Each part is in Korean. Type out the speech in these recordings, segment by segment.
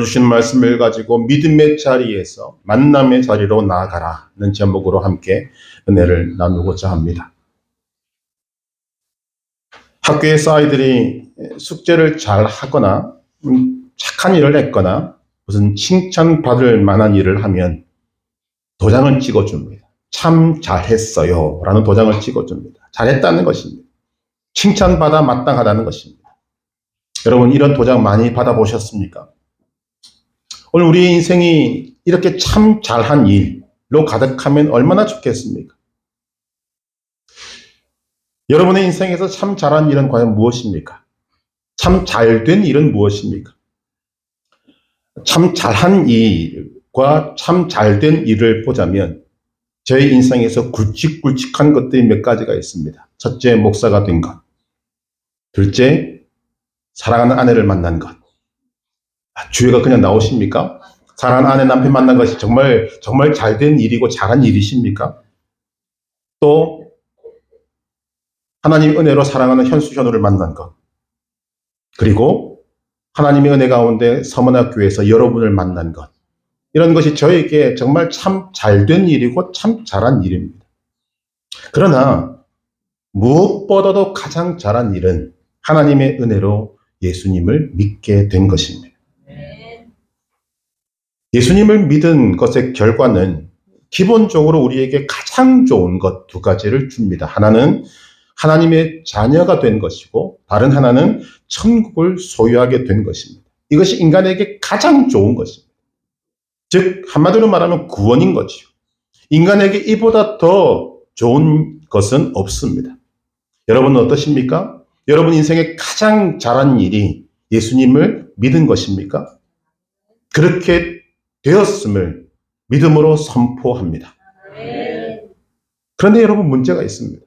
주신 말씀을 가지고 믿음의 자리에서 만남의 자리로 나아가라는 제목으로 함께 은혜를 나누고자 합니다. 학교에서 아이들이 숙제를 잘 하거나 착한 일을 했거나 무슨 칭찬받을 만한 일을 하면 도장을 찍어줍니다. 참 잘했어요 라는 도장을 찍어줍니다. 잘했다는 것입니다. 칭찬받아 마땅하다는 것입니다. 여러분, 이런 도장 많이 받아보셨습니까? 오늘 우리 인생이 이렇게 참 잘한 일로 가득하면 얼마나 좋겠습니까? 여러분의 인생에서 참 잘한 일은 과연 무엇입니까? 참 잘된 일은 무엇입니까? 참 잘한 일과 참 잘된 일을 보자면 저희 인생에서 굵직굵직한 것들이 몇 가지가 있습니다. 첫째, 목사가 된 것. 둘째, 사랑하는 아내를 만난 것. 주회가 그냥 나오십니까? 사랑하는 아내, 남편 만난 것이 정말 잘된 일이고 잘한 일이십니까? 또 하나님의 은혜로 사랑하는 현수, 현우를 만난 것. 그리고 하나님의 은혜 가운데 서문학교에서 여러분을 만난 것. 이런 것이 저에게 정말 참 잘된 일이고 참 잘한 일입니다. 그러나 무엇보다도 가장 잘한 일은 하나님의 은혜로 예수님을 믿게 된 것입니다. 예수님을 믿은 것의 결과는 기본적으로 우리에게 가장 좋은 것 두 가지를 줍니다. 하나는 하나님의 자녀가 된 것이고 다른 하나는 천국을 소유하게 된 것입니다. 이것이 인간에게 가장 좋은 것입니다. 즉 한마디로 말하면 구원인 거죠. 인간에게 이보다 더 좋은 것은 없습니다. 여러분은 어떠십니까? 여러분 인생의 가장 잘한 일이 예수님을 믿은 것입니까? 그렇게 되었음을 믿음으로 선포합니다. 그런데 여러분, 문제가 있습니다.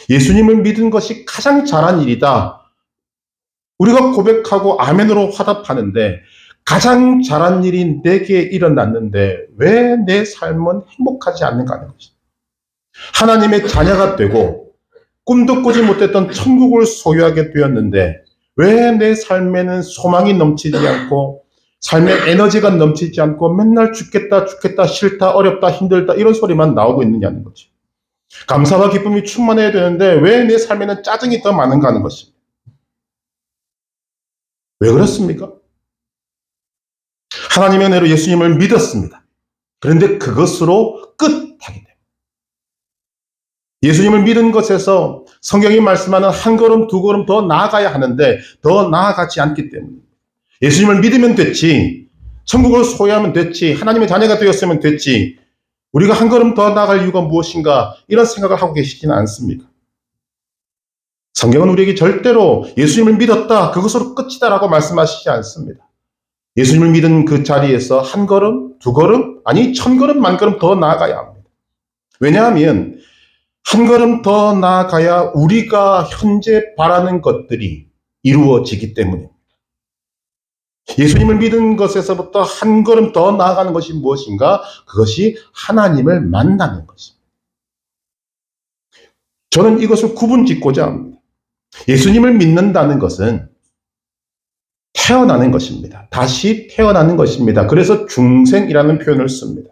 예수님을 믿은 것이 가장 잘한 일이다. 우리가 고백하고 아멘으로 화답하는데 가장 잘한 일이 내게 일어났는데 왜 내 삶은 행복하지 않는가 하는 것입니다. 하나님의 자녀가 되고 꿈도 꾸지 못했던 천국을 소유하게 되었는데 왜 내 삶에는 소망이 넘치지 않고 삶의 에너지가 넘치지 않고 맨날 죽겠다, 싫다, 어렵다, 힘들다 이런 소리만 나오고 있느냐는 거죠. 감사와 기쁨이 충만해야 되는데 왜 내 삶에는 짜증이 더 많은가 하는 것입니다. 왜 그렇습니까? 하나님의 은혜로 예수님을 믿었습니다. 그런데 그것으로 끝하게 됩니다. 예수님을 믿은 것에서 성경이 말씀하는 한 걸음, 두 걸음 더 나아가야 하는데 더 나아가지 않기 때문입니다. 예수님을 믿으면 됐지, 천국을 소유하면 됐지, 하나님의 자녀가 되었으면 됐지, 우리가 한 걸음 더 나아갈 이유가 무엇인가 이런 생각을 하고 계시지는 않습니까? 성경은 우리에게 절대로 예수님을 믿었다, 그것으로 끝이다 라고 말씀하시지 않습니다. 예수님을 믿은 그 자리에서 한 걸음, 두 걸음, 아니 1000걸음, 10,000걸음 더 나아가야 합니다. 왜냐하면 한 걸음 더 나아가야 우리가 현재 바라는 것들이 이루어지기 때문입니다. 예수님을 믿은 것에서부터 한 걸음 더 나아가는 것이 무엇인가? 그것이 하나님을 만나는 것입니다. 저는 이것을 구분짓고자 합니다. 예수님을 믿는다는 것은 태어나는 것입니다. 다시 태어나는 것입니다. 그래서 중생이라는 표현을 씁니다.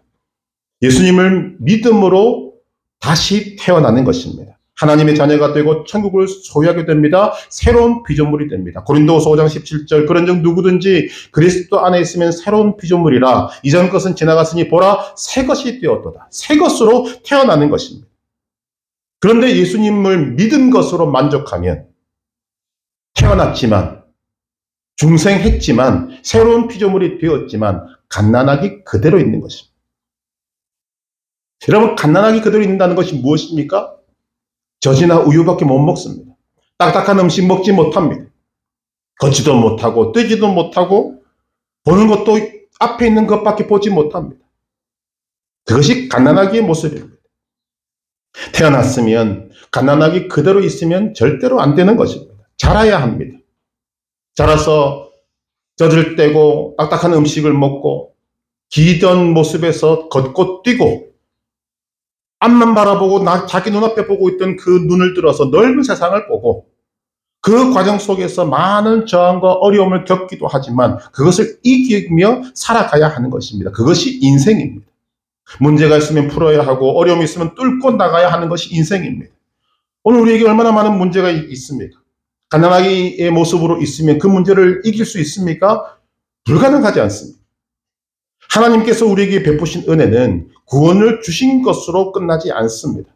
예수님을 믿음으로 다시 태어나는 것입니다. 하나님의 자녀가 되고 천국을 소유하게 됩니다. 새로운 피조물이 됩니다. 고린도후서 5장 17절 그런즉 누구든지 그리스도 안에 있으면 새로운 피조물이라 이전 것은 지나갔으니 보라 새 것이 되었도다. 새 것으로 태어나는 것입니다. 그런데 예수님을 믿은 것으로 만족하면 태어났지만 중생했지만 새로운 피조물이 되었지만 갓난아기 그대로 있는 것입니다. 여러분, 갓난아기 그대로 있는다는 것이 무엇입니까? 젖이나 우유밖에 못 먹습니다. 딱딱한 음식 먹지 못합니다. 걷지도 못하고 뛰지도 못하고 보는 것도 앞에 있는 것밖에 보지 못합니다. 그것이 갓난아기의 모습입니다. 태어났으면 갓난아기 그대로 있으면 절대로 안 되는 것입니다. 자라야 합니다. 자라서 젖을 떼고 딱딱한 음식을 먹고 기던 모습에서 걷고 뛰고 앞만 바라보고 자기 눈앞에 보고 있던 그 눈을 들어서 넓은 세상을 보고 그 과정 속에서 많은 저항과 어려움을 겪기도 하지만 그것을 이기며 살아가야 하는 것입니다. 그것이 인생입니다. 문제가 있으면 풀어야 하고 어려움이 있으면 뚫고 나가야 하는 것이 인생입니다. 오늘 우리에게 얼마나 많은 문제가 있습니까? 가난하기의 모습으로 있으면 그 문제를 이길 수 있습니까? 불가능하지 않습니다. 하나님께서 우리에게 베푸신 은혜는 구원을 주신 것으로 끝나지 않습니다.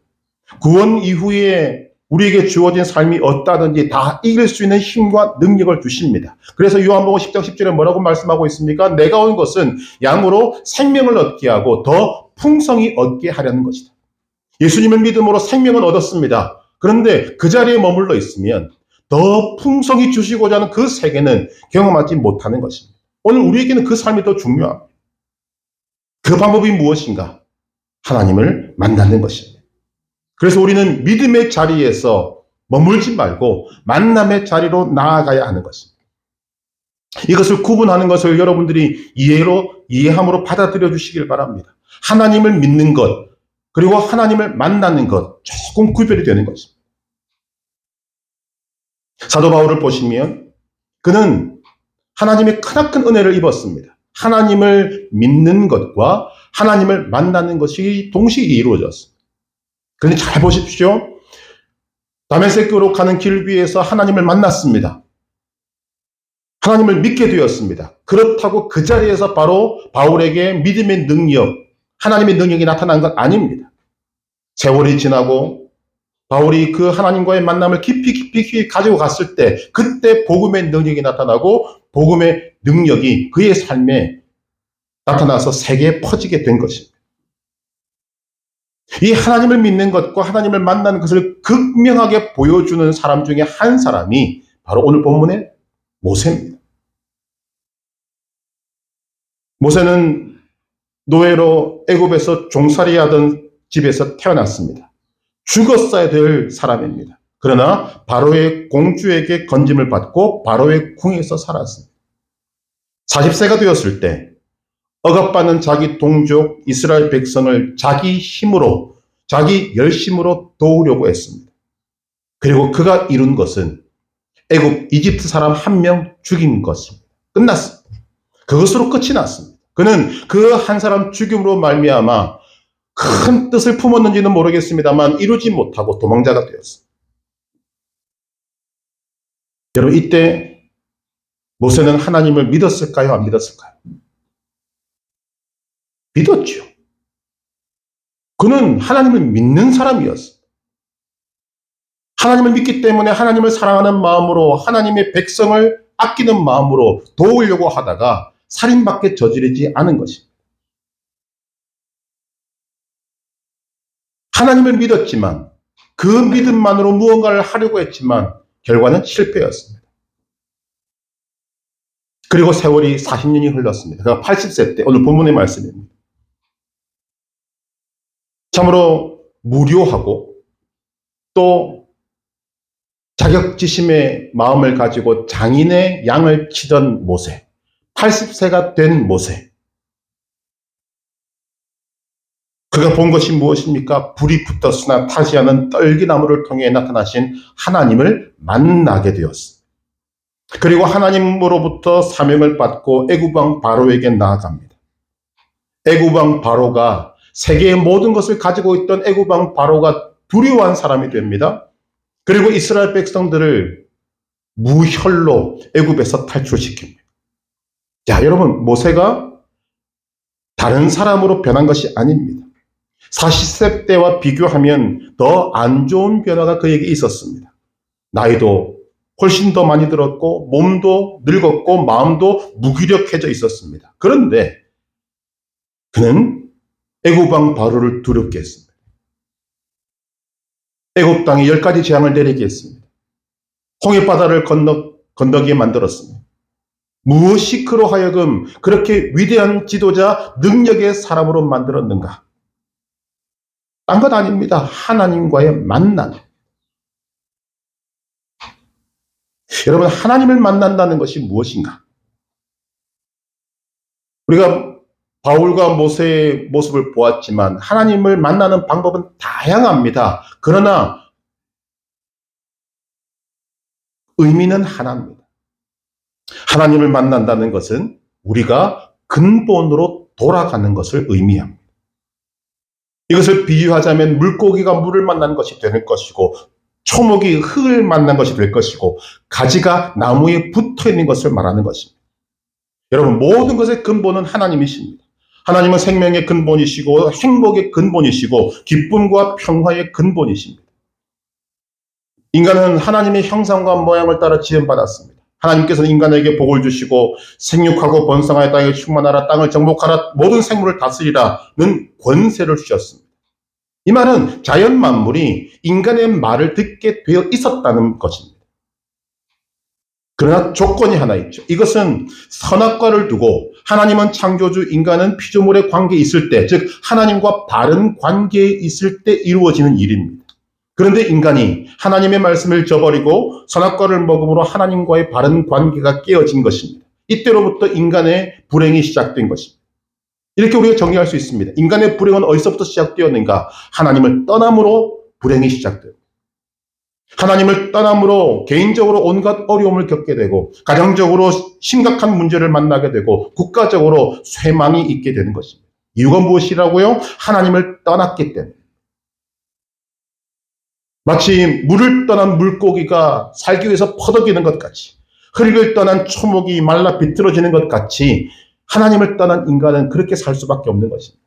구원 이후에 우리에게 주어진 삶이 어떠하든지 다 이길 수 있는 힘과 능력을 주십니다. 그래서 요한복음 10장 10절에 뭐라고 말씀하고 있습니까? 내가 온 것은 양으로 생명을 얻게 하고 더 풍성히 얻게 하려는 것이다. 예수님을 믿음으로 생명을 얻었습니다. 그런데 그 자리에 머물러 있으면 더 풍성히 주시고자 하는 그 세계는 경험하지 못하는 것입니다. 오늘 우리에게는 그 삶이 더 중요합니다. 그 방법이 무엇인가? 하나님을 만나는 것입니다. 그래서 우리는 믿음의 자리에서 머물지 말고 만남의 자리로 나아가야 하는 것입니다. 이것을 구분하는 것을 여러분들이 이해함으로 받아들여 주시길 바랍니다. 하나님을 믿는 것, 그리고 하나님을 만나는 것, 조금 구별이 되는 것입니다. 사도 바울을 보시면 그는 하나님의 크나큰 은혜를 입었습니다. 하나님을 믿는 것과 하나님을 만나는 것이 동시에 이루어졌습니다. 그런데 잘 보십시오. 다메섹으로 가는 길 위에서 하나님을 만났습니다. 하나님을 믿게 되었습니다. 그렇다고 그 자리에서 바로 바울에게 믿음의 능력, 하나님의 능력이 나타난 건 아닙니다. 세월이 지나고 바울이 그 하나님과의 만남을 깊이 가지고 갔을 때 그때 복음의 능력이 나타나고 복음의 능력이 그의 삶에 나타나서 세계에 퍼지게 된 것입니다. 이 하나님을 믿는 것과 하나님을 만나는 것을 극명하게 보여주는 사람 중에 한 사람이 바로 오늘 본문의 모세입니다. 모세는 노예로 애굽에서 종살이하던 집에서 태어났습니다. 죽었어야 될 사람입니다. 그러나 바로의 공주에게 건짐을 받고 바로의 궁에서 살았습니다. 40세가 되었을 때 억압받는 자기 동족 이스라엘 백성을 자기 힘으로, 자기 열심으로 도우려고 했습니다. 그리고 그가 이룬 것은 애굽 이집트 사람 한 명 죽인 것입니다. 끝났습니다. 그것으로 끝이 났습니다. 그는 그 한 사람 죽임으로 말미암아 큰 뜻을 품었는지는 모르겠습니다만 이루지 못하고 도망자가 되었습니다. 여러분, 이때 모세는 하나님을 믿었을까요? 안 믿었을까요? 믿었죠. 그는 하나님을 믿는 사람이었어요. 하나님을 믿기 때문에 하나님을 사랑하는 마음으로 하나님의 백성을 아끼는 마음으로 도우려고 하다가 살인밖에 저지르지 않은 것입니다. 하나님을 믿었지만 그 믿음만으로 무언가를 하려고 했지만 결과는 실패였습니다. 그리고 세월이 40년이 흘렀습니다. 그가 80세 때 오늘 본문의 말씀입니다. 참으로 무료하고 또 자격지심의 마음을 가지고 장인의 양을 치던 모세, 80세가 된 모세. 그가 본 것이 무엇입니까? 불이 붙었으나 타지 않은 떨기나무를 통해 나타나신 하나님을 만나게 되었습니다. 그리고 하나님으로부터 사명을 받고 애굽왕 바로에게 나아갑니다. 애굽왕 바로가 세계의 모든 것을 가지고 있던 애굽왕 바로가 두려워한 사람이 됩니다. 그리고 이스라엘 백성들을 무혈로 애굽에서 탈출시킵니다. 자, 여러분, 모세가 다른 사람으로 변한 것이 아닙니다. 40세 때와 비교하면 더 안 좋은 변화가 그에게 있었습니다. 나이도 훨씬 더 많이 들었고 몸도 늙었고 마음도 무기력해져 있었습니다. 그런데 그는 애굽왕 바로를 두렵게 했습니다. 애굽 땅에 10가지 재앙을 내리게 했습니다. 홍해바다를 건너게 만들었습니다. 무엇이 그로 하여금 그렇게 위대한 지도자, 능력의 사람으로 만들었는가? 딴 것 아닙니다. 하나님과의 만남. 여러분, 하나님을 만난다는 것이 무엇인가? 우리가 바울과 모세의 모습을 보았지만 하나님을 만나는 방법은 다양합니다. 그러나 의미는 하나입니다. 하나님을 만난다는 것은 우리가 근본으로 돌아가는 것을 의미합니다. 이것을 비유하자면 물고기가 물을 만난 것이 될 것이고 초목이 흙을 만난 것이 될 것이고 가지가 나무에 붙어 있는 것을 말하는 것입니다. 여러분, 모든 것의 근본은 하나님이십니다. 하나님은 생명의 근본이시고 행복의 근본이시고 기쁨과 평화의 근본이십니다. 인간은 하나님의 형상과 모양을 따라 지음받았습니다. 하나님께서는 인간에게 복을 주시고 생육하고 번성하여 땅에 충만하라, 땅을 정복하라, 모든 생물을 다스리라는 권세를 주셨습니다. 이 말은 자연 만물이 인간의 말을 듣게 되어 있었다는 것입니다. 그러나 조건이 하나 있죠. 이것은 선악과를 두고 하나님은 창조주, 인간은 피조물의 관계에 있을 때, 즉 하나님과 바른 관계에 있을 때 이루어지는 일입니다. 그런데 인간이 하나님의 말씀을 저버리고 선악과를 먹음으로 하나님과의 바른 관계가 깨어진 것입니다. 이때로부터 인간의 불행이 시작된 것입니다. 이렇게 우리가 정리할 수 있습니다. 인간의 불행은 어디서부터 시작되었는가? 하나님을 떠남으로 불행이 시작되고, 하나님을 떠남으로 개인적으로 온갖 어려움을 겪게 되고, 가정적으로 심각한 문제를 만나게 되고, 국가적으로 쇠망이 있게 되는 것입니다. 이유가 무엇이라고요? 하나님을 떠났기 때문에. 마치 물을 떠난 물고기가 살기 위해서 퍼덕이는 것 같이, 흙을 떠난 초목이 말라 비틀어지는 것 같이 하나님을 떠난 인간은 그렇게 살 수밖에 없는 것입니다.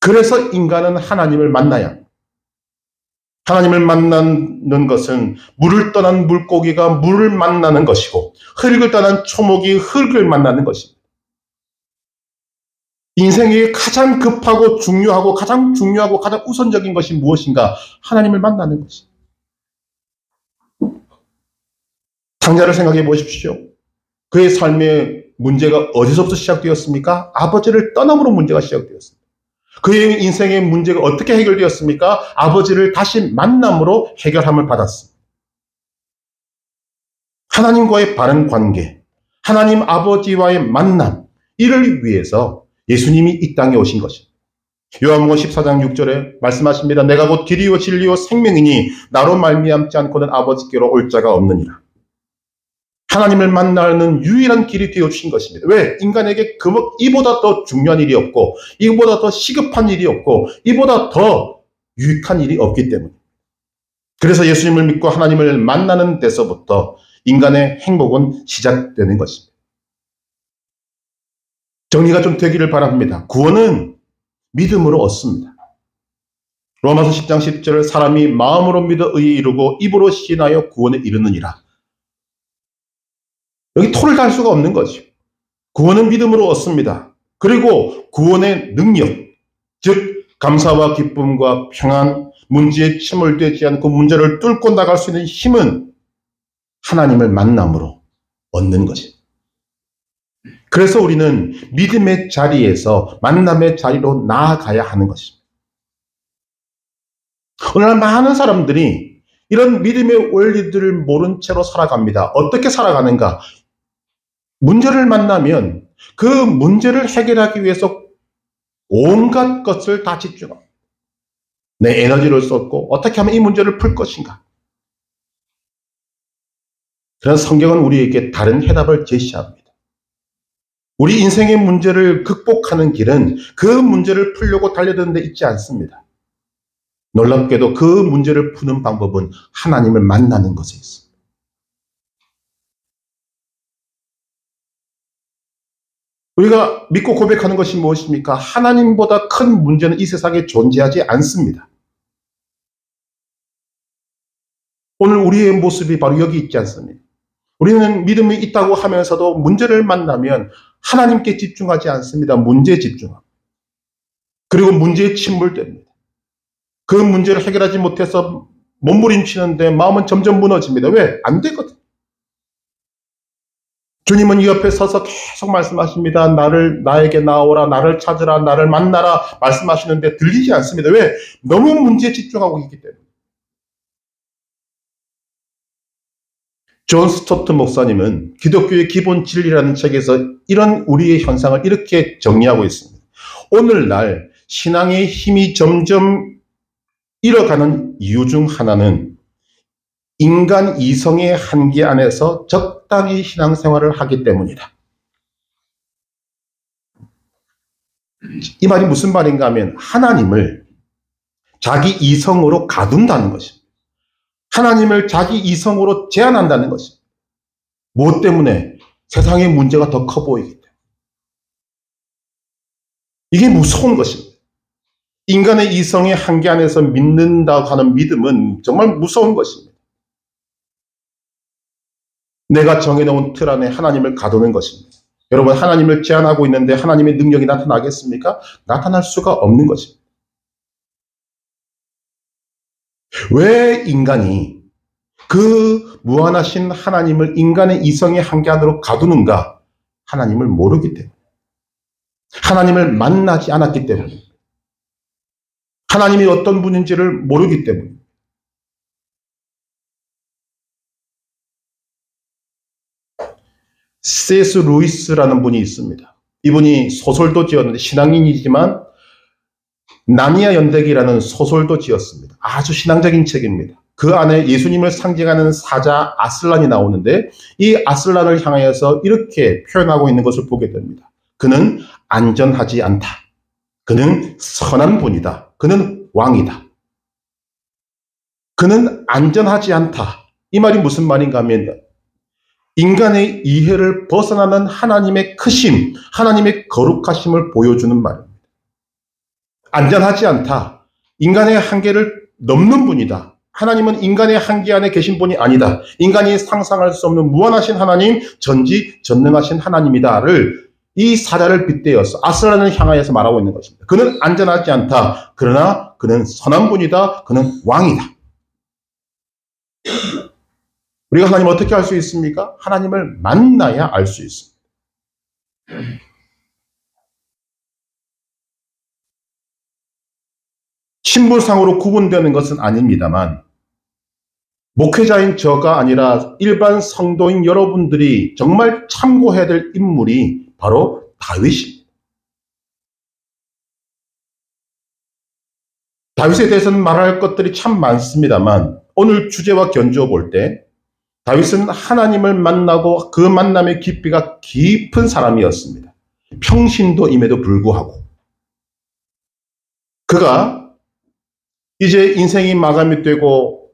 그래서 인간은 하나님을 만나야 합니다. 하나님을 만나는 것은 물을 떠난 물고기가 물을 만나는 것이고 흙을 떠난 초목이 흙을 만나는 것입니다. 인생에 가장 급하고 중요하고 가장 우선적인 것이 무엇인가? 하나님을 만나는 것입니다. 창자를 생각해 보십시오. 그의 삶의 문제가 어디서부터 시작되었습니까? 아버지를 떠남으로 문제가 시작되었습니다. 그의 인생의 문제가 어떻게 해결되었습니까? 아버지를 다시 만남으로 해결함을 받았습니다. 하나님과의 바른 관계, 하나님 아버지와의 만남, 이를 위해서 예수님이 이 땅에 오신 것입니다. 요한복음 14장 6절에 말씀하십니다. 내가 곧 길이요 진리요 생명이니 나로 말미암지 않고는 아버지께로 올 자가 없느니라. 하나님을 만나는 유일한 길이 되어주신 것입니다. 왜? 인간에게 이보다 더 중요한 일이 없고 이보다 더 시급한 일이 없고 이보다 더 유익한 일이 없기 때문에. 그래서 예수님을 믿고 하나님을 만나는 데서부터 인간의 행복은 시작되는 것입니다. 정리가 좀 되기를 바랍니다. 구원은 믿음으로 얻습니다. 로마서 10장 10절 사람이 마음으로 믿어 의에 이르고 입으로 시인하여 구원에 이르느니라. 여기 토를 달 수가 없는 거죠. 구원은 믿음으로 얻습니다. 그리고 구원의 능력, 즉 감사와 기쁨과 평안, 문제에 침몰되지 않고 문제를 뚫고 나갈 수 있는 힘은 하나님을 만남으로 얻는 것입니다. 그래서 우리는 믿음의 자리에서 만남의 자리로 나아가야 하는 것입니다. 오늘날 많은 사람들이 이런 믿음의 원리들을 모른 채로 살아갑니다. 어떻게 살아가는가? 문제를 만나면 그 문제를 해결하기 위해서 온갖 것을 다 집중합니다. 내 에너지를 쏟고 어떻게 하면 이 문제를 풀 것인가? 그런 성경은 우리에게 다른 해답을 제시합니다. 우리 인생의 문제를 극복하는 길은 그 문제를 풀려고 달려드는 데 있지 않습니다. 놀랍게도 그 문제를 푸는 방법은 하나님을 만나는 것에 있습니다. 우리가 믿고 고백하는 것이 무엇입니까? 하나님보다 큰 문제는 이 세상에 존재하지 않습니다. 오늘 우리의 모습이 바로 여기 있지 않습니까? 우리는 믿음이 있다고 하면서도 문제를 만나면 하나님께 집중하지 않습니다. 문제에 집중합니다. 그리고 문제에 침몰됩니다. 그 문제를 해결하지 못해서 몸부림치는데 마음은 점점 무너집니다. 왜? 안 되거든. 주님은 이 옆에 서서 계속 말씀하십니다. 나에게 나오라, 나를 찾으라, 나를 만나라 말씀하시는데 들리지 않습니다. 왜? 너무 문제에 집중하고 있기 때문에. 존 스토트 목사님은 기독교의 기본 진리라는 책에서 이런 우리의 현상을 이렇게 정리하고 있습니다. 오늘날 신앙의 힘이 점점 잃어가는 이유 중 하나는 인간 이성의 한계 안에서 적당히 신앙생활을 하기 때문이다. 이 말이 무슨 말인가 하면 하나님을 자기 이성으로 가둔다는 것입니다. 하나님을 자기 이성으로 제한한다는 것입니다. 무엇 때문에? 세상의 문제가 더 커 보이기 때문에. 이게 무서운 것입니다. 인간의 이성의 한계 안에서 믿는다고 하는 믿음은 정말 무서운 것입니다. 내가 정해놓은 틀 안에 하나님을 가두는 것입니다. 여러분, 하나님을 제한하고 있는데 하나님의 능력이 나타나겠습니까? 나타날 수가 없는 것입니다. 왜 인간이 그 무한하신 하나님을 인간의 이성의 한계 안으로 가두는가? 하나님을 모르기 때문에. 하나님을 만나지 않았기 때문에. 하나님이 어떤 분인지를 모르기 때문에. C.S. 루이스라는 분이 있습니다. 이분이 소설도 지었는데 신앙인이지만 나니아 연대기라는 소설도 지었습니다. 아주 신앙적인 책입니다. 그 안에 예수님을 상징하는 사자 아슬란이 나오는데 이 아슬란을 향하여서 이렇게 표현하고 있는 것을 보게 됩니다. 그는 안전하지 않다. 그는 선한 분이다. 그는 왕이다. 그는 안전하지 않다. 이 말이 무슨 말인가 하면 인간의 이해를 벗어나는 하나님의 크심, 하나님의 거룩하심을 보여주는 말입니다. 안전하지 않다. 인간의 한계를 넘는 분이다. 하나님은 인간의 한계 안에 계신 분이 아니다. 인간이 상상할 수 없는 무한하신 하나님, 전지전능하신 하나님이다를 이 사자를 빗대어서 아슬란을 향하여서 말하고 있는 것입니다. 그는 안전하지 않다. 그러나 그는 선한 분이다. 그는 왕이다. 우리가 하나님을 어떻게 알 수 있습니까? 하나님을 만나야 알 수 있습니다. 신분상으로 구분되는 것은 아닙니다만 목회자인 저가 아니라 일반 성도인 여러분들이 정말 참고해야 될 인물이 바로 다윗입니다. 다윗에 대해서는 말할 것들이 참 많습니다만 오늘 주제와 견주어 볼 때 다윗은 하나님을 만나고 그 만남의 깊이가 깊은 사람이었습니다. 평신도임에도 불구하고 그가 이제 인생이 마감이 되고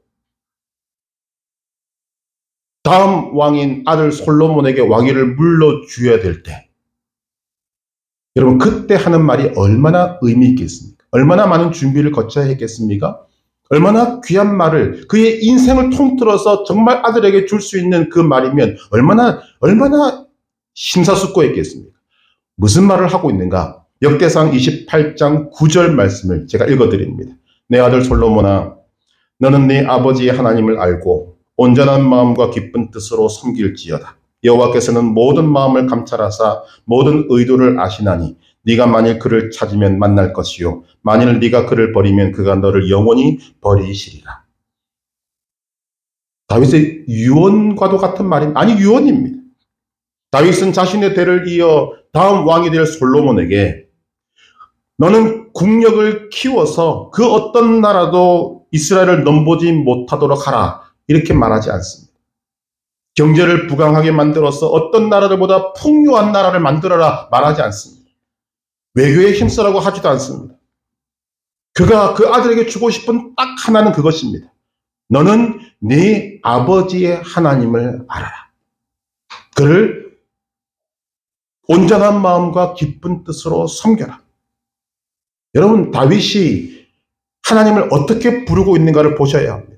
다음 왕인 아들 솔로몬에게 왕위를 물려줘야 될 때 여러분 그때 하는 말이 얼마나 의미 있겠습니까? 얼마나 많은 준비를 거쳐야 했겠습니까? 얼마나 귀한 말을 그의 인생을 통틀어서 정말 아들에게 줄 수 있는 그 말이면 얼마나 심사숙고했겠습니까? 무슨 말을 하고 있는가? 역대상 28장 9절 말씀을 제가 읽어드립니다. 내 아들 솔로몬아, 너는 네 아버지의 하나님을 알고 온전한 마음과 기쁜 뜻으로 섬길지어다. 여호와께서는 모든 마음을 감찰하사 모든 의도를 아시나니 네가 만일 그를 찾으면 만날 것이요 만일 네가 그를 버리면 그가 너를 영원히 버리시리라. 다윗의 유언과도 같은 말이 아니 유언입니다. 다윗은 자신의 대를 이어 다음 왕이 될 솔로몬에게 너는 국력을 키워서 그 어떤 나라도 이스라엘을 넘보지 못하도록 하라 이렇게 말하지 않습니다. 경제를 부강하게 만들어서 어떤 나라들보다 풍요한 나라를 만들어라 말하지 않습니다. 외교에 힘쓰라고 하지도 않습니다. 그가 그 아들에게 주고 싶은 딱 하나는 그것입니다. 너는 네 아버지의 하나님을 알아라. 그를 온전한 마음과 기쁜 뜻으로 섬겨라. 여러분 다윗이 하나님을 어떻게 부르고 있는가를 보셔야 합니다.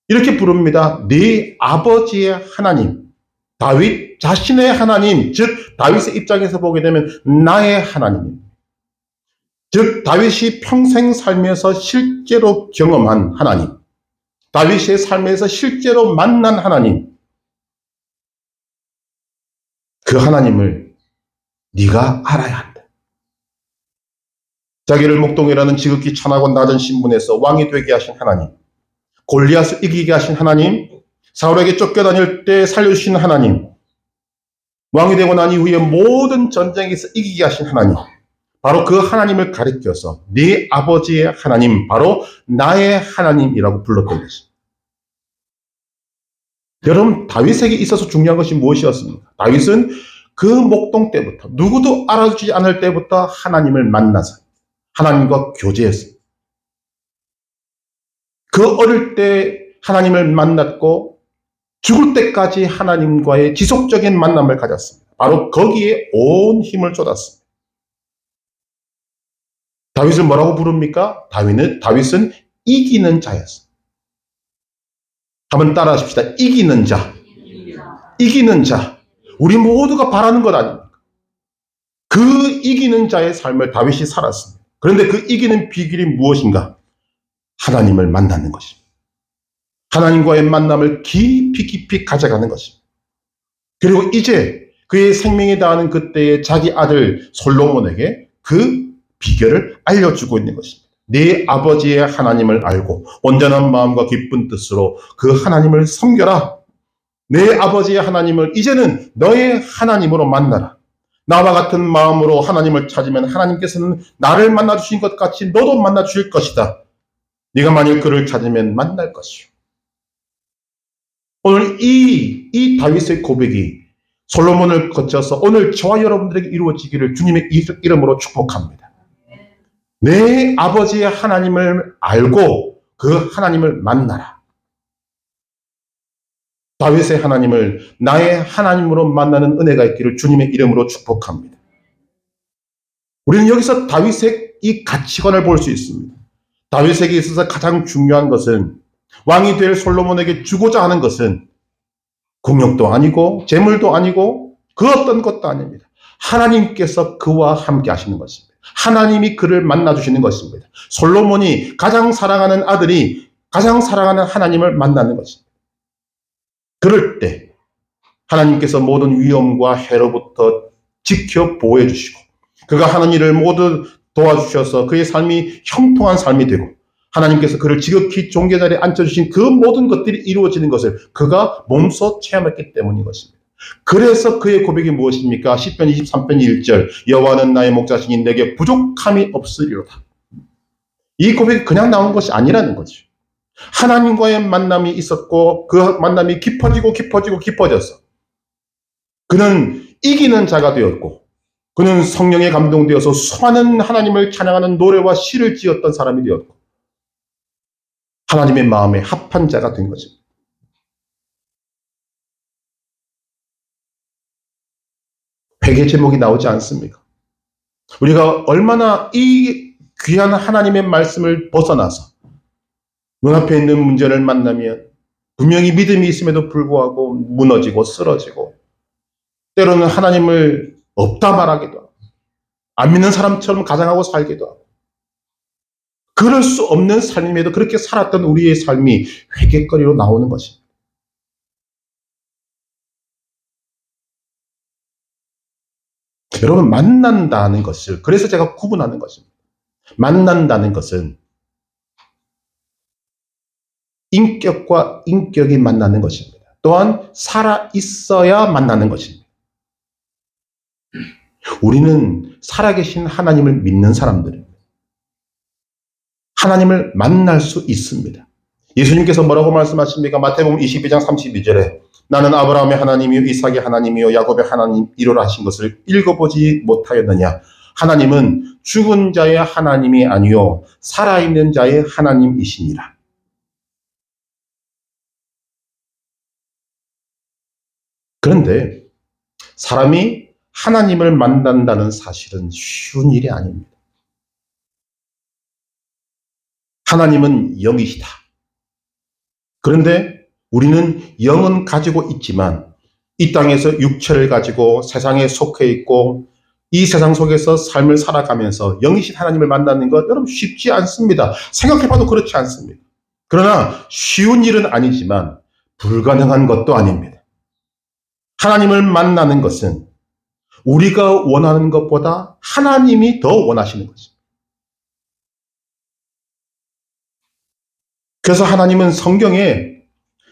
이렇게 부릅니다. 네 아버지의 하나님. 다윗 자신의 하나님, 즉 다윗의 입장에서 보게 되면 나의 하나님입니다. 즉 다윗이 평생 살면서 실제로 경험한 하나님, 다윗의 삶에서 실제로 만난 하나님, 그 하나님을 네가 알아야 한다. 자기를 목동이라는 지극히 천하고 낮은 신분에서 왕이 되게 하신 하나님, 골리앗을 이기게 하신 하나님, 사울에게 쫓겨다닐 때 살려주신 하나님, 왕이 되고 난 이후에 모든 전쟁에서 이기게 하신 하나님, 바로 그 하나님을 가리켜서 네 아버지의 하나님, 바로 나의 하나님이라고 불렀던 것입니다. 여러분, 다윗에게 있어서 중요한 것이 무엇이었습니까? 다윗은 그 목동 때부터, 누구도 알아주지 않을 때부터 하나님을 만나서 하나님과 교제했습니다. 그 어릴 때 하나님을 만났고 죽을 때까지 하나님과의 지속적인 만남을 가졌습니다. 바로 거기에 온 힘을 쏟았습니다. 다윗을 뭐라고 부릅니까? 다윗은 이기는 자였습니다. 한번 따라 하십시다. 이기는 자. 이기는 자. 우리 모두가 바라는 것 아닙니까? 그 이기는 자의 삶을 다윗이 살았습니다. 그런데 그 이기는 비결이 무엇인가? 하나님을 만나는 것입니다. 하나님과의 만남을 깊이 가져가는 것입니다. 그리고 이제 그의 생명에 다하는 그때의 자기 아들 솔로몬에게 그 비결을 알려주고 있는 것입니다. 네 아버지의 하나님을 알고 온전한 마음과 기쁜 뜻으로 그 하나님을 섬겨라. 내 아버지의 하나님을 이제는 너의 하나님으로 만나라. 나와 같은 마음으로 하나님을 찾으면 하나님께서는 나를 만나주신 것 같이 너도 만나주실 것이다. 네가 만일 그를 찾으면 만날 것이요. 오늘 이 다윗의 고백이 솔로몬을 거쳐서 오늘 저와 여러분들에게 이루어지기를 주님의 이름으로 축복합니다. 내 아버지의 하나님을 알고 그 하나님을 만나라. 다윗의 하나님을 나의 하나님으로 만나는 은혜가 있기를 주님의 이름으로 축복합니다. 우리는 여기서 다윗의 이 가치관을 볼 수 있습니다. 다윗에게 있어서 가장 중요한 것은 왕이 될 솔로몬에게 주고자 하는 것은 국력도 아니고 재물도 아니고 그 어떤 것도 아닙니다. 하나님께서 그와 함께 하시는 것입니다. 하나님이 그를 만나주시는 것입니다. 솔로몬이 가장 사랑하는 아들이 가장 사랑하는 하나님을 만나는 것입니다. 그럴 때 하나님께서 모든 위험과 해로부터 지켜 보호해 주시고 그가 하는 일을 모두 도와주셔서 그의 삶이 형통한 삶이 되고 하나님께서 그를 지극히 존귀 자리에 앉혀주신 그 모든 것들이 이루어지는 것을 그가 몸소 체험했기 때문인 것입니다. 그래서 그의 고백이 무엇입니까? 시편 23편 1절 여호와는 나의 목자시니 내게 부족함이 없으리로다. 이 고백이 그냥 나온 것이 아니라는 거죠. 하나님과의 만남이 있었고 그 만남이 깊어져서 그는 이기는 자가 되었고 그는 성령에 감동되어서 수많은 하나님을 찬양하는 노래와 시를 지었던 사람이 되었고 하나님의 마음에 합한 자가 된 것입니다. 회개 제목이 나오지 않습니까? 우리가 얼마나 이 귀한 하나님의 말씀을 벗어나서 눈앞에 있는 문제를 만나면 분명히 믿음이 있음에도 불구하고 무너지고 쓰러지고 때로는 하나님을 없다 말하기도 하고 안 믿는 사람처럼 가장하고 살기도 하고 그럴 수 없는 삶임에도 그렇게 살았던 우리의 삶이 회개거리로 나오는 것입니다. 여러분 만난다는 것을 그래서 제가 구분하는 것입니다. 만난다는 것은 인격과 인격이 만나는 것입니다. 또한 살아있어야 만나는 것입니다. 우리는 살아계신 하나님을 믿는 사람들입니다. 하나님을 만날 수 있습니다. 예수님께서 뭐라고 말씀하십니까? 마태복음 22장 32절에 나는 아브라함의 하나님이요 이삭의 하나님이요 야곱의 하나님이로라 하신 것을 읽어보지 못하였느냐? 하나님은 죽은 자의 하나님이 아니요 살아있는 자의 하나님이시니라. 그런데 사람이 하나님을 만난다는 사실은 쉬운 일이 아닙니다. 하나님은 영이시다. 그런데 우리는 영은 가지고 있지만 이 땅에서 육체를 가지고 세상에 속해 있고 이 세상 속에서 삶을 살아가면서 영이신 하나님을 만나는 것 여러분 쉽지 않습니다. 생각해봐도 그렇지 않습니다. 그러나 쉬운 일은 아니지만 불가능한 것도 아닙니다. 하나님을 만나는 것은 우리가 원하는 것보다 하나님이 더 원하시는 것입니다. 그래서 하나님은 성경에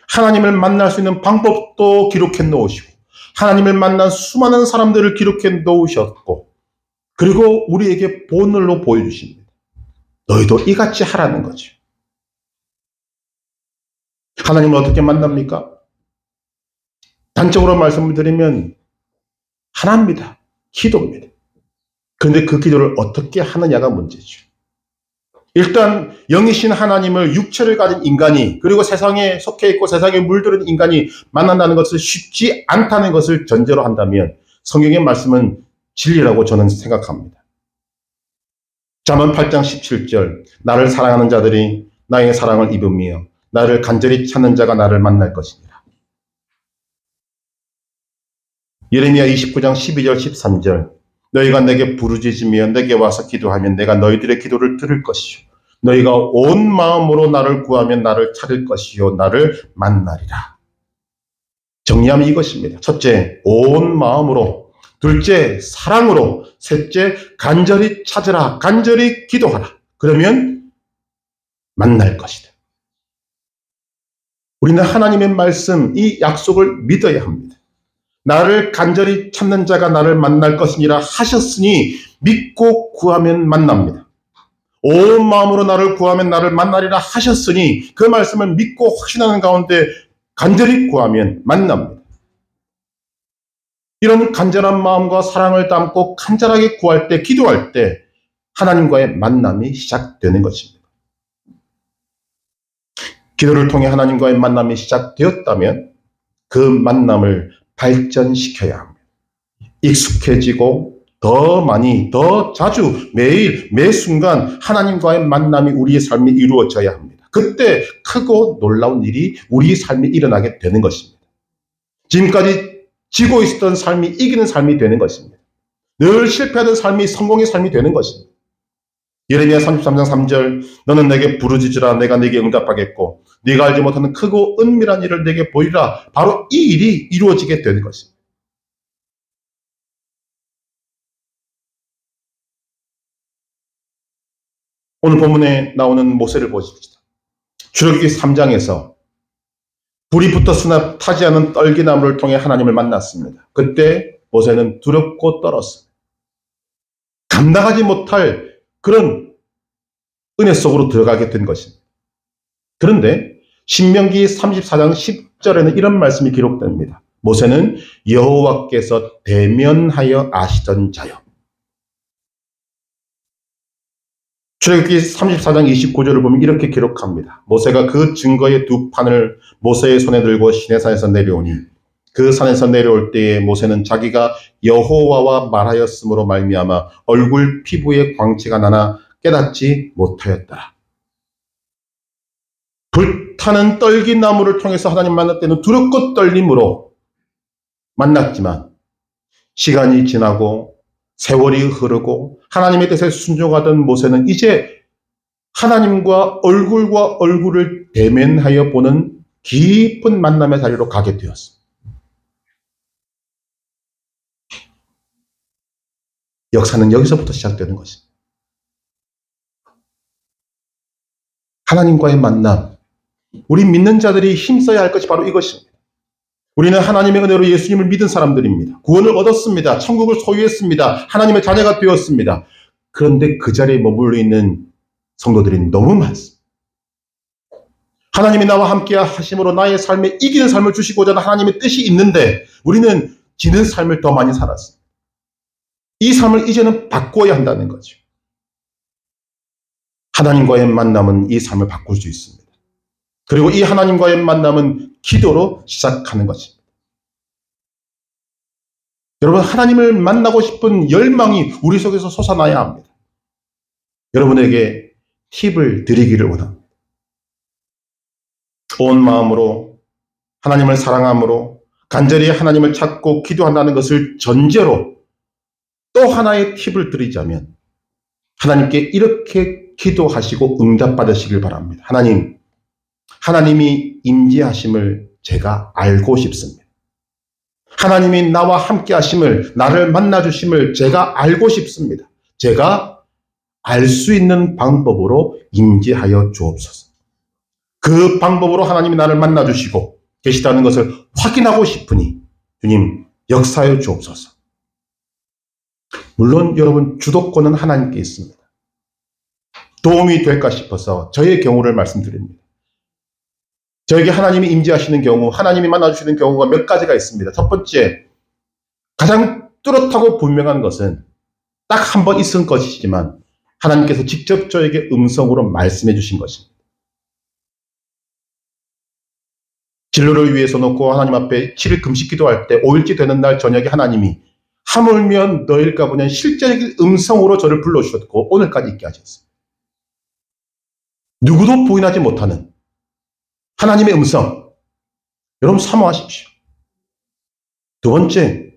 하나님을 만날 수 있는 방법도 기록해 놓으시고 하나님을 만난 수많은 사람들을 기록해 놓으셨고 그리고 우리에게 본을로 보여주십니다. 너희도 이같이 하라는 거죠. 하나님을 어떻게 만납니까? 단적으로 말씀을 드리면 하나입니다. 기도입니다. 그런데 그 기도를 어떻게 하느냐가 문제죠. 일단 영이신 하나님을 육체를 가진 인간이, 그리고 세상에 속해 있고 세상에 물들은 인간이 만난다는 것을 쉽지 않다는 것을 전제로 한다면 성경의 말씀은 진리라고 저는 생각합니다. 잠언 8장 17절, 나를 사랑하는 자들이 나의 사랑을 입으며 나를 간절히 찾는 자가 나를 만날 것이니라. 예레미야 29장 12절 13절, 너희가 내게 부르짖으며 내게 와서 기도하면 내가 너희들의 기도를 들을 것이요 너희가 온 마음으로 나를 구하면 나를 찾을 것이요 나를 만나리라. 정리하면 이것입니다. 첫째, 온 마음으로. 둘째, 사랑으로. 셋째, 간절히 찾으라. 간절히 기도하라. 그러면 만날 것이다. 우리는 하나님의 말씀, 이 약속을 믿어야 합니다. 나를 간절히 찾는 자가 나를 만날 것이니라 하셨으니 믿고 구하면 만납니다. 온 마음으로 나를 구하면 나를 만나리라 하셨으니 그 말씀을 믿고 확신하는 가운데 간절히 구하면 만납니다. 이런 간절한 마음과 사랑을 담고 간절하게 구할 때, 기도할 때 하나님과의 만남이 시작되는 것입니다. 기도를 통해 하나님과의 만남이 시작되었다면 그 만남을 발전시켜야 합니다. 익숙해지고 더 많이, 더 자주, 매일, 매 순간 하나님과의 만남이 우리의 삶에 이루어져야 합니다. 그때 크고 놀라운 일이 우리의 삶에 일어나게 되는 것입니다. 지금까지 지고 있었던 삶이 이기는 삶이 되는 것입니다. 늘 실패하던 삶이 성공의 삶이 되는 것입니다. 예레미야 33장 3절, 너는 내게 부르짖으라 내가 네게 응답하겠고 네가 알지 못하는 크고 은밀한 일을 내게 보이라. 바로 이 일이 이루어지게 되는 것입니다. 오늘 본문에 나오는 모세를 보십시다. 출애굽기 3장에서 불이 붙었으나 타지 않은 떨기나무를 통해 하나님을 만났습니다. 그때 모세는 두렵고 떨었습니다. 감당하지 못할 그런 은혜 속으로 들어가게 된 것입니다. 그런데 신명기 34장 10절에는 이런 말씀이 기록됩니다. 모세는 여호와께서 대면하여 아시던 자요. 출애굽기 34장 29절을 보면 이렇게 기록합니다. 모세가 그 증거의 두 판을 모세의 손에 들고 시내산에서 내려오니 그 산에서 내려올 때에 모세는 자기가 여호와와 말하였으므로 말미암아 얼굴 피부에 광채가 나나 깨닫지 못하였더라. 불타는 떨기나무를 통해서 하나님 만날 때는 두렵고 떨림으로 만났지만 시간이 지나고 세월이 흐르고 하나님의 뜻에 순종하던 모세는 이제 하나님과 얼굴을 대면하여 보는 깊은 만남의 자리로 가게 되었습니다. 역사는 여기서부터 시작되는 것입니다. 하나님과의 만남, 우리 믿는 자들이 힘써야 할 것이 바로 이것입니다. 우리는 하나님의 은혜로 예수님을 믿은 사람들입니다. 구원을 얻었습니다. 천국을 소유했습니다. 하나님의 자녀가 되었습니다. 그런데 그 자리에 머물러 있는 성도들이 너무 많습니다. 하나님이 나와 함께 하심으로 나의 삶에 이기는 삶을 주시고자 하는 하나님의 뜻이 있는데 우리는 지는 삶을 더 많이 살았습니다. 이 삶을 이제는 바꿔야 한다는 거죠. 하나님과의 만남은 이 삶을 바꿀 수 있습니다. 그리고 이 하나님과의 만남은 기도로 시작하는 것입니다. 여러분, 하나님을 만나고 싶은 열망이 우리 속에서 솟아나야 합니다. 여러분에게 팁을 드리기를 원합니다. 온 마음으로 하나님을 사랑함으로 간절히 하나님을 찾고 기도한다는 것을 전제로 또 하나의 팁을 드리자면 하나님께 이렇게 기도하시고 응답받으시길 바랍니다. 하나님이 임재하심을 제가 알고 싶습니다. 하나님이 나와 함께 하심을, 나를 만나주심을 제가 알고 싶습니다. 제가 알 수 있는 방법으로 임재하여 주옵소서. 그 방법으로 하나님이 나를 만나주시고 계시다는 것을 확인하고 싶으니 주님 역사하여 주옵소서. 물론 여러분 주도권은 하나님께 있습니다. 도움이 될까 싶어서 저의 경우를 말씀드립니다. 저에게 하나님이 임재하시는 경우, 하나님이 만나주시는 경우가 몇 가지가 있습니다. 첫 번째, 가장 뚜렷하고 분명한 것은 딱 한 번 있은 것이지만 하나님께서 직접 저에게 음성으로 말씀해 주신 것입니다. 진로를 위해서 놓고 하나님 앞에 7일 금식 기도할 때 5일째 되는 날 저녁에 하나님이 하물며 너일까 보냐 실제적인 음성으로 저를 불러주셨고 오늘까지 있게 하셨습니다. 누구도 부인하지 못하는 하나님의 음성. 여러분 사모하십시오. 두 번째,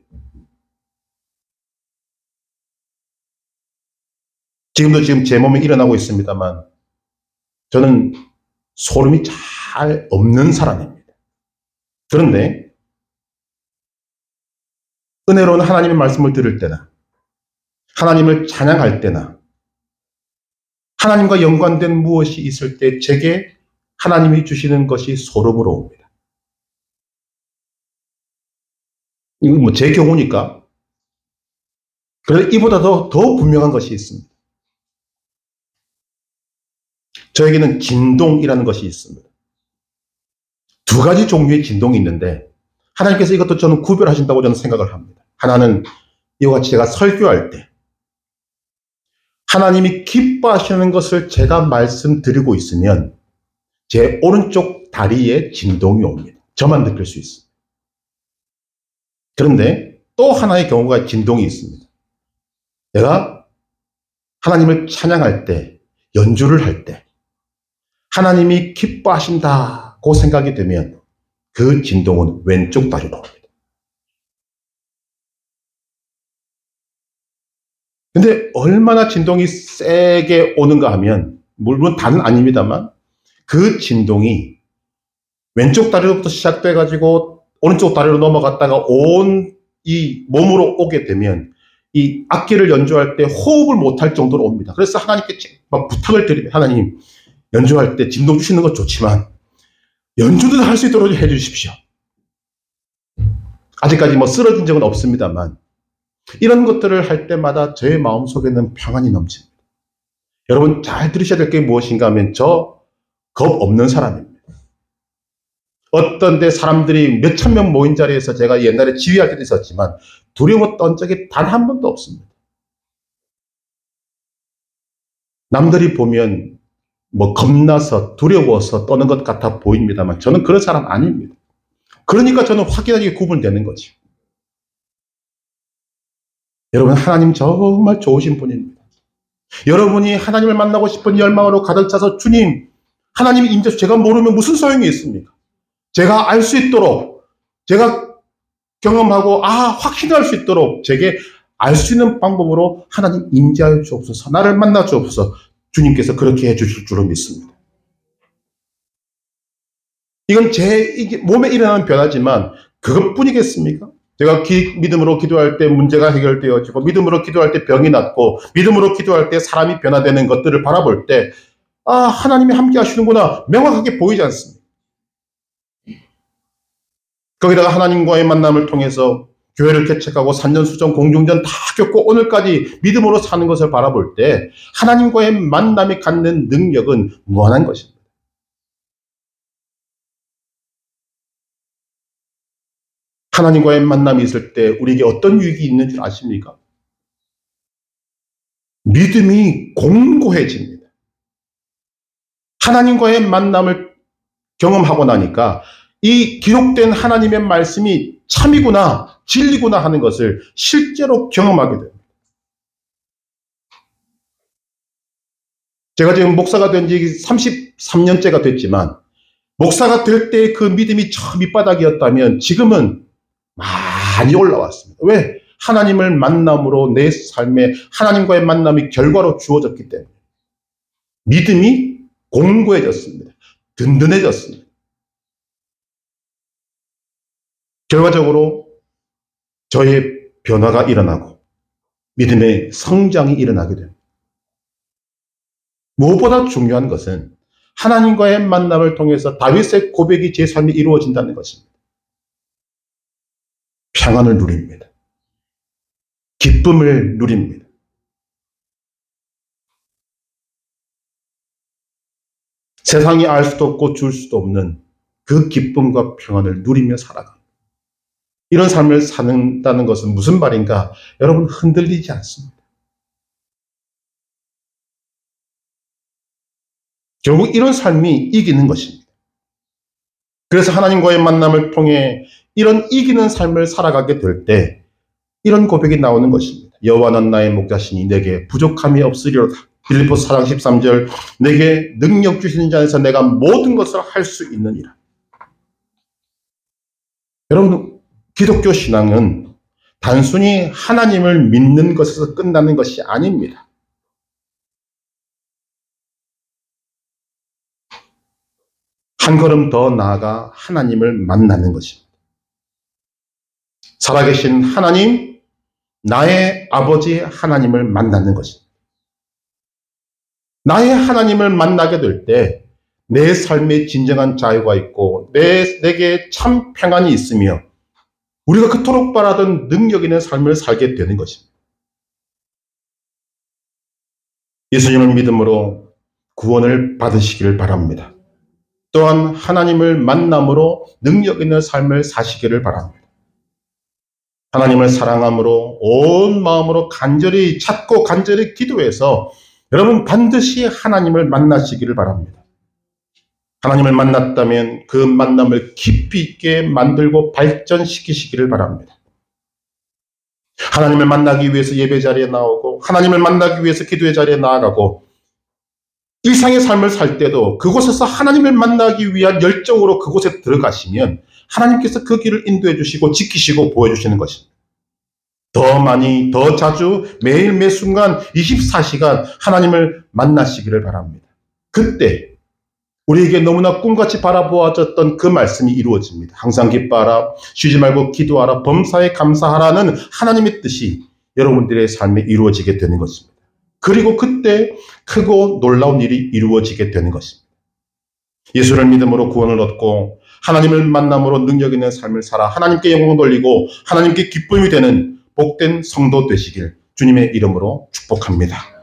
지금 제 몸에 일어나고 있습니다만 저는 소름이 잘 없는 사람입니다. 그런데 은혜로운 하나님의 말씀을 들을 때나 하나님을 찬양할 때나 하나님과 연관된 무엇이 있을 때 제게 하나님이 주시는 것이 소름으로 옵니다. 이건 뭐 제 경우니까. 그런데 이보다 더 분명한 것이 있습니다. 저에게는 진동이라는 것이 있습니다. 두 가지 종류의 진동이 있는데 하나님께서 이것도 저는 구별하신다고 저는 생각을 합니다. 하나는 이와 같이 제가 설교할 때 하나님이 기뻐하시는 것을 제가 말씀드리고 있으면 제 오른쪽 다리에 진동이 옵니다. 저만 느낄 수 있습니다. 그런데 또 하나의 경우가 진동이 있습니다. 내가 하나님을 찬양할 때, 연주를 할 때 하나님이 기뻐하신다고 생각이 되면 그 진동은 왼쪽 다리로 옵니다. 근데 얼마나 진동이 세게 오는가 하면 물론 다는 아닙니다만 그 진동이 왼쪽 다리로부터 시작돼가지고 오른쪽 다리로 넘어갔다가 온 이 몸으로 오게 되면 이 악기를 연주할 때 호흡을 못할 정도로 옵니다. 그래서 하나님께 막 부탁을 드립니다. 하나님, 연주할 때 진동 주시는 건 좋지만 연주도 할 수 있도록 해주십시오. 아직까지 뭐 쓰러진 적은 없습니다만 이런 것들을 할 때마다 저의 마음속에는 평안이 넘칩니다. 여러분 잘 들으셔야 될 게 무엇인가 하면 저 겁 없는 사람입니다. 어떤 데 사람들이 몇천 명 모인 자리에서 제가 옛날에 지휘할 때도 있었지만 두려웠던 적이 단 한 번도 없습니다. 남들이 보면 뭐 겁나서 두려워서 떠는 것 같아 보입니다만 저는 그런 사람 아닙니다. 그러니까 저는 확연하게 구분되는 거죠. 여러분 하나님 정말 좋으신 분입니다. 여러분이 하나님을 만나고 싶은 열망으로 가득 차서 주님 하나님이 임재해서 제가 모르면 무슨 소용이 있습니까? 제가 알 수 있도록 제가 경험하고 확신할 수 있도록 제게 알 수 있는 방법으로 하나님 임재하여 주옵소서 나를 만나 주옵소서 주님께서 그렇게 해주실 줄로 믿습니다. 이건 제 몸에 일어나는 변화지만 그것뿐이겠습니까? 제가 믿음으로 기도할 때 문제가 해결되어지고 믿음으로 기도할 때 병이 낫고 믿음으로 기도할 때 사람이 변화되는 것들을 바라볼 때 하나님이 함께 하시는구나 명확하게 보이지 않습니다. 거기다가 하나님과의 만남을 통해서 교회를 개척하고 산전수전 공중전 다 겪고 오늘까지 믿음으로 사는 것을 바라볼 때 하나님과의 만남이 갖는 능력은 무한한 것입니다. 하나님과의 만남이 있을 때 우리에게 어떤 유익이 있는 줄 아십니까? 믿음이 공고해집니다. 하나님과의 만남을 경험하고 나니까 이 기록된 하나님의 말씀이 참이구나, 진리구나 하는 것을 실제로 경험하게 됩니다. 제가 지금 목사가 된 지 33년째가 됐지만 목사가 될 때 그 믿음이 저 밑바닥이었다면 지금은 많이 올라왔습니다. 왜? 하나님을 만남으로 내 삶에 하나님과의 만남이 결과로 주어졌기 때문에 믿음이 공고해졌습니다. 든든해졌습니다. 결과적으로 저의 변화가 일어나고 믿음의 성장이 일어나게 됩니다. 무엇보다 중요한 것은 하나님과의 만남을 통해서 다윗의 고백이 제 삶에 이루어진다는 것입니다. 평안을 누립니다. 기쁨을 누립니다. 세상이 알 수도 없고 줄 수도 없는 그 기쁨과 평안을 누리며 살아갑니다. 이런 삶을 사는다는 것은 무슨 말인가? 여러분, 흔들리지 않습니다. 결국 이런 삶이 이기는 것입니다. 그래서 하나님과의 만남을 통해 이런 이기는 삶을 살아가게 될 때 이런 고백이 나오는 것입니다. 여호와는 나의 목자시니 내게 부족함이 없으리로다. 빌립보서 4장 13절, 내게 능력 주시는 자 안에서 내가 모든 것을 할 수 있느니라. 여러분, 기독교 신앙은 단순히 하나님을 믿는 것에서 끝나는 것이 아닙니다. 한 걸음 더 나아가 하나님을 만나는 것입니다. 살아계신 하나님, 나의 아버지 하나님을 만나는 것입니다. 나의 하나님을 만나게 될 때 내 삶에 진정한 자유가 있고 내게 참 평안이 있으며 우리가 그토록 바라던 능력 있는 삶을 살게 되는 것입니다. 예수님을 믿음으로 구원을 받으시기를 바랍니다. 또한 하나님을 만남으로 능력 있는 삶을 사시기를 바랍니다. 하나님을 사랑함으로 온 마음으로 간절히 찾고 간절히 기도해서 여러분 반드시 하나님을 만나시기를 바랍니다. 하나님을 만났다면 그 만남을 깊이 있게 만들고 발전시키시기를 바랍니다. 하나님을 만나기 위해서 예배 자리에 나오고 하나님을 만나기 위해서 기도의 자리에 나아가고 일상의 삶을 살 때도 그곳에서 하나님을 만나기 위한 열정으로 그곳에 들어가시면 하나님께서 그 길을 인도해 주시고 지키시고 보여주시는 것입니다. 더 많이, 더 자주, 매일 매 순간 24시간 하나님을 만나시기를 바랍니다. 그때 우리에게 너무나 꿈같이 바라보아졌던 그 말씀이 이루어집니다. 항상 기뻐하라, 쉬지 말고 기도하라, 범사에 감사하라는 하나님의 뜻이 여러분들의 삶에 이루어지게 되는 것입니다. 그리고 그때 크고 놀라운 일이 이루어지게 되는 것입니다. 예수를 믿음으로 구원을 얻고 하나님을 만남으로 능력 있는 삶을 살아 하나님께 영광을 돌리고 하나님께 기쁨이 되는 복된 성도 되시길 주님의 이름으로 축복합니다.